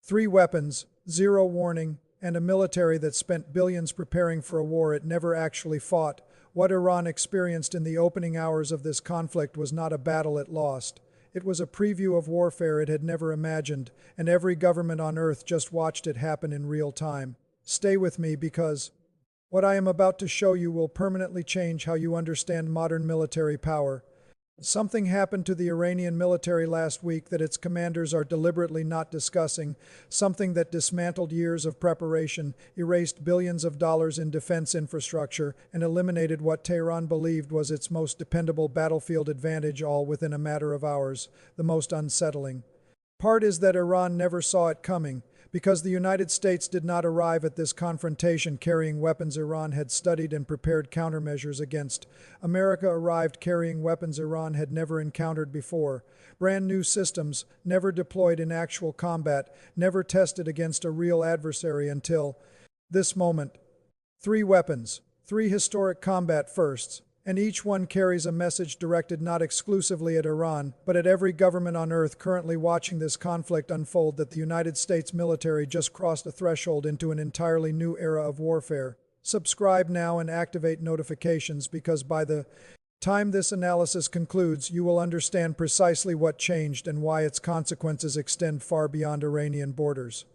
Three weapons, zero warning, and a military that spent billions preparing for a war it never actually fought. What Iran experienced in the opening hours of this conflict was not a battle it lost. It was a preview of warfare it had never imagined, and every government on earth just watched it happen in real time. Stay with me because what I am about to show you will permanently change how you understand modern military power. Something happened to the Iranian military last week that its commanders are deliberately not discussing, something that dismantled years of preparation, erased billions of dollars in defense infrastructure, and eliminated what Tehran believed was its most dependable battlefield advantage, all within a matter of hours. The most unsettling part is that Iran never saw it coming. Because the United States did not arrive at this confrontation carrying weapons Iran had studied and prepared countermeasures against. America arrived carrying weapons Iran had never encountered before. Brand new systems, never deployed in actual combat, never tested against a real adversary until this moment. Three weapons, three historic combat firsts, and each one carries a message directed not exclusively at Iran, but at every government on earth currently watching this conflict unfold that the United States military just crossed a threshold into an entirely new era of warfare. Subscribe now and activate notifications because by the time this analysis concludes, you will understand precisely what changed and why its consequences extend far beyond Iranian borders.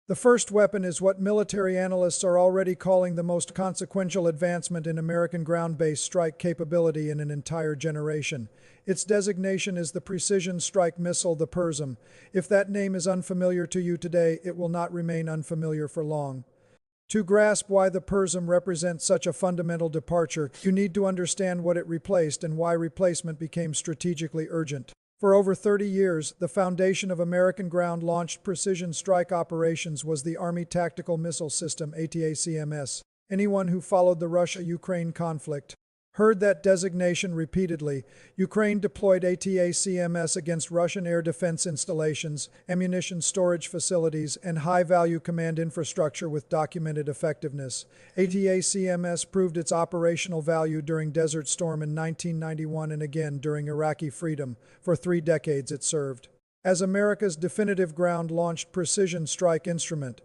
The first weapon is what military analysts are already calling the most consequential advancement in American ground-based strike capability in an entire generation. Its designation is the Precision Strike Missile, the PrSM. If that name is unfamiliar to you today, it will not remain unfamiliar for long. To grasp why the PrSM represents such a fundamental departure, you need to understand what it replaced and why replacement became strategically urgent. For over 30 years, the foundation of American ground-launched precision strike operations was the Army Tactical Missile System, ATACMS. Anyone who followed the Russia-Ukraine conflict heard that designation repeatedly. Ukraine deployed ATACMS against Russian air defense installations, ammunition storage facilities, and high-value command infrastructure with documented effectiveness. ATACMS proved its operational value during Desert Storm in 1991 and again during Iraqi freedom. For 3 decades it served as America's definitive ground-launched precision strike instrument.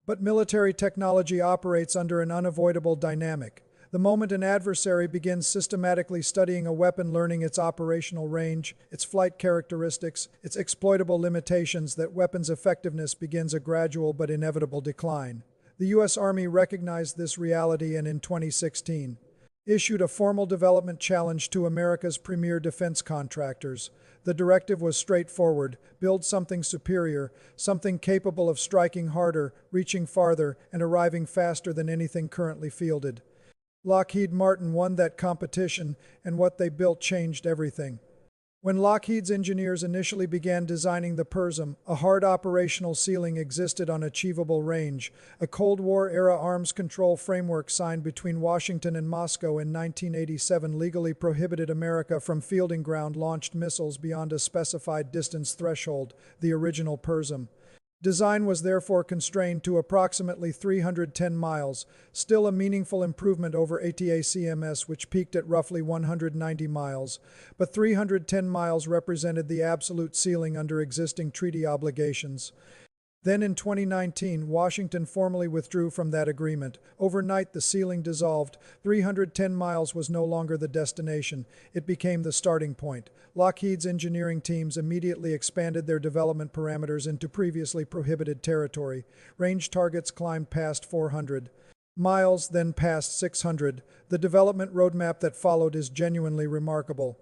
But military technology operates under an unavoidable dynamic. The moment an adversary begins systematically studying a weapon, learning its operational range, its flight characteristics, its exploitable limitations, that weapon's effectiveness begins a gradual but inevitable decline. The U.S. Army recognized this reality and in 2016 issued a formal development challenge to America's premier defense contractors. The directive was straightforward: build something superior, something capable of striking harder, reaching farther, and arriving faster than anything currently fielded. Lockheed Martin won that competition, and what they built changed everything. When Lockheed's engineers initially began designing the PrSM, a hard operational ceiling existed on achievable range. A Cold War-era arms control framework signed between Washington and Moscow in 1987 legally prohibited America from fielding ground-launched missiles beyond a specified distance threshold, the original PrSM. Design was therefore constrained to approximately 310 miles, still a meaningful improvement over ATACMS, which peaked at roughly 190 miles, but 310 miles represented the absolute ceiling under existing treaty obligations. Then in 2019, Washington formally withdrew from that agreement. Overnight, the ceiling dissolved. 310 miles was no longer the destination. It became the starting point. Lockheed's engineering teams immediately expanded their development parameters into previously prohibited territory. Range targets climbed past 400 miles, then past 600. The development roadmap that followed is genuinely remarkable.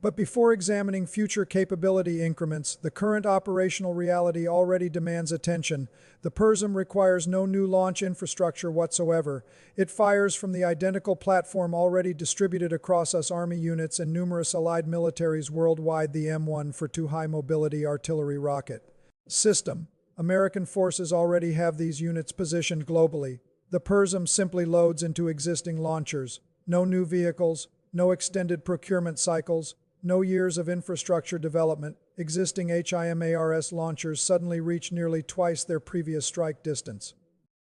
But before examining future capability increments, the current operational reality already demands attention. The PrSM requires no new launch infrastructure whatsoever. It fires from the identical platform already distributed across US Army units and numerous allied militaries worldwide, the M142 high-mobility artillery rocket system. American forces already have these units positioned globally. The PrSM simply loads into existing launchers. No new vehicles, no extended procurement cycles, no years of infrastructure development. Existing HIMARS launchers suddenly reach nearly twice their previous strike distance.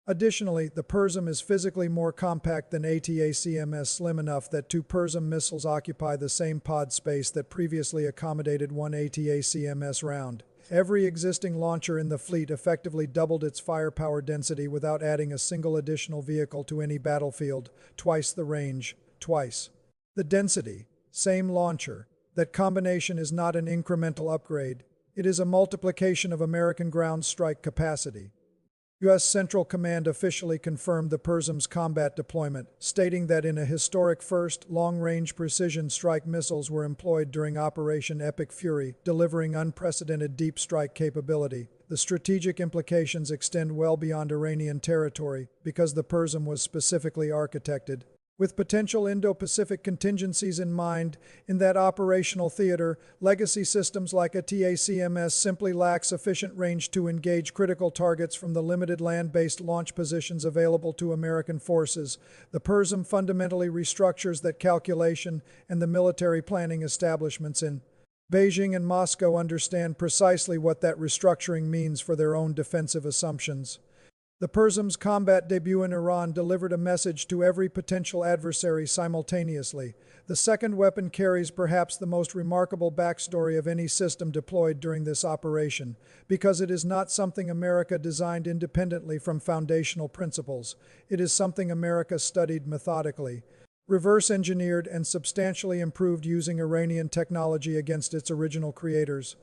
Additionally, the PrSM is physically more compact than ATACMS, slim enough that 2 PrSM missiles occupy the same pod space that previously accommodated 1 ATACMS round. Every existing launcher in the fleet effectively doubled its firepower density without adding a single additional vehicle to any battlefield, twice the range, twice the density, same launcher. That combination is not an incremental upgrade. It is a multiplication of American ground strike capacity. U.S. Central Command officially confirmed the PrSM's combat deployment, stating that in a historic first, long-range precision strike missiles were employed during Operation Epic Fury, delivering unprecedented deep strike capability. The strategic implications extend well beyond Iranian territory, because the PrSM was specifically architected with potential Indo-Pacific contingencies in mind. In that operational theater, legacy systems like a TACMS simply lack sufficient range to engage critical targets from the limited land-based launch positions available to American forces. The PrSM fundamentally restructures that calculation, and the military planning establishments in Beijing and Moscow understand precisely what that restructuring means for their own defensive assumptions. The PrSM's combat debut in Iran delivered a message to every potential adversary simultaneously. The second weapon carries perhaps the most remarkable backstory of any system deployed during this operation, because it is not something America designed independently from foundational principles. It is something America studied methodically, reverse-engineered, and substantially improved using Iranian technology against its original creators.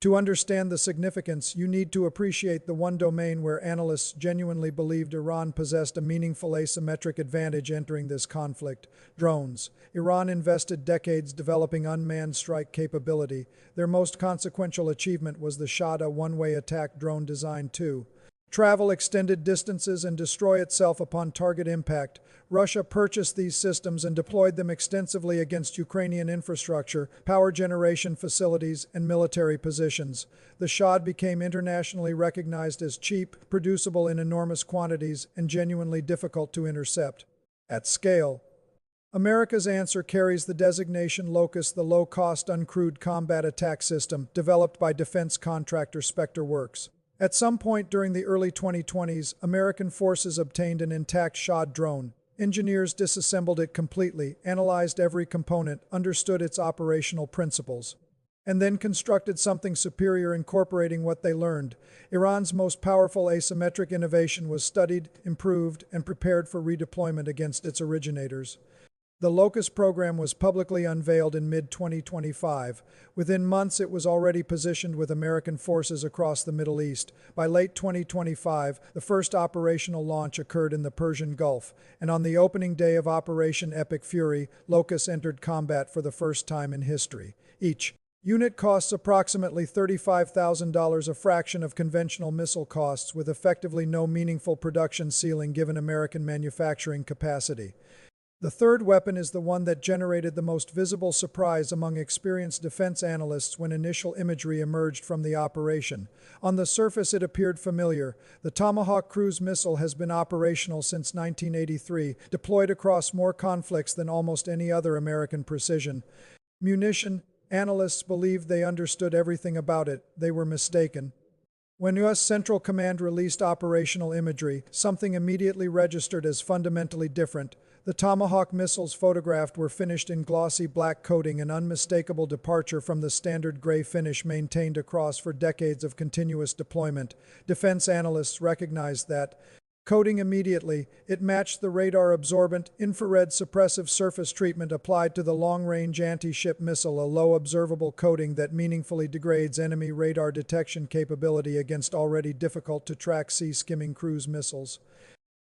To understand the significance, you need to appreciate the one domain where analysts genuinely believed Iran possessed a meaningful asymmetric advantage entering this conflict: drones. Iran invested decades developing unmanned strike capability. Their most consequential achievement was the Shahda one-way attack drone designed to travel extended distances and destroy itself upon target impact. Russia purchased these systems and deployed them extensively against Ukrainian infrastructure, power generation facilities, and military positions. The Shahd became internationally recognized as cheap, producible in enormous quantities, and genuinely difficult to intercept at scale. America's answer carries the designation LOCUS, the Low-Cost Uncrewed Combat Attack System, developed by defense contractor Spectre Works. At some point during the early 2020s, American forces obtained an intact Shahd drone. Engineers disassembled it completely, analyzed every component, understood its operational principles, and then constructed something superior incorporating what they learned. Iran's most powerful asymmetric innovation was studied, improved, and prepared for redeployment against its originators. The LOCUS program was publicly unveiled in mid-2025. Within months, it was already positioned with American forces across the Middle East. By late 2025, the first operational launch occurred in the Persian Gulf, and on the opening day of Operation Epic Fury, LOCUS entered combat for the first time in history. Each unit costs approximately $35,000, a fraction of conventional missile costs, with effectively no meaningful production ceiling given American manufacturing capacity. The third weapon is the one that generated the most visible surprise among experienced defense analysts when initial imagery emerged from the operation. On the surface, it appeared familiar. The Tomahawk cruise missile has been operational since 1983, deployed across more conflicts than almost any other American precision munition. Analysts believed they understood everything about it. They were mistaken. When U.S. Central Command released operational imagery, something immediately registered as fundamentally different. The Tomahawk missiles photographed were finished in glossy black coating, an unmistakable departure from the standard gray finish maintained across for decades of continuous deployment. Defense analysts recognized that coating immediately. It matched the radar-absorbent, infrared suppressive surface treatment applied to the long-range anti-ship missile, a low observable coating that meaningfully degrades enemy radar detection capability against already difficult-to-track sea-skimming cruise missiles.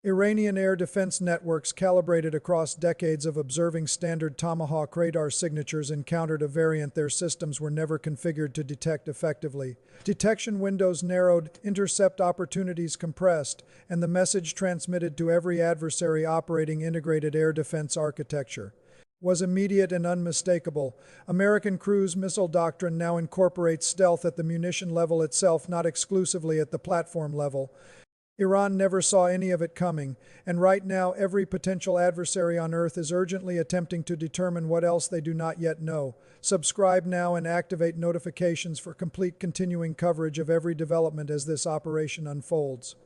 Iranian air defense networks calibrated across decades of observing standard Tomahawk radar signatures encountered a variant their systems were never configured to detect effectively. Detection windows narrowed, intercept opportunities compressed, and the message transmitted to every adversary operating integrated air defense architecture was immediate and unmistakable. American cruise missile doctrine now incorporates stealth at the munition level itself, not exclusively at the platform level. Iran never saw any of it coming, and right now every potential adversary on Earth is urgently attempting to determine what else they do not yet know. Subscribe now and activate notifications for complete continuing coverage of every development as this operation unfolds.